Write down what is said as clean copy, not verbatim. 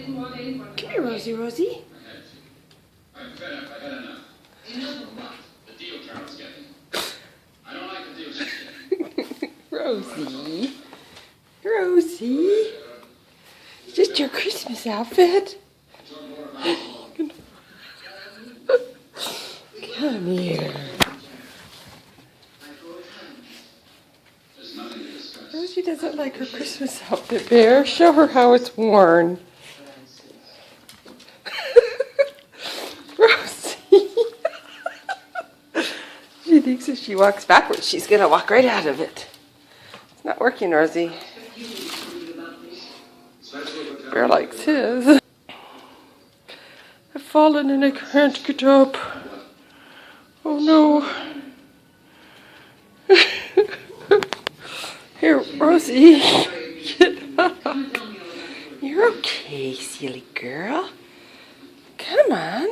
Come here, Rosie, Rosie. I'm fed up. I had enough. Enough of what? The deal Carol's getting. I don't like the deal she's getting. Rosie. Rosie. Just your Christmas outfit. Come here. Rosie doesn't like her Christmas outfit, Bear. Show her how it's worn. Rosie. She thinks if she walks backwards, she's going to walk right out of it. It's not working, Rosie. Bear likes his. I've fallen and I can't get up. Oh no. Here, Rosie. Get up. You're okay, silly girl. Come on.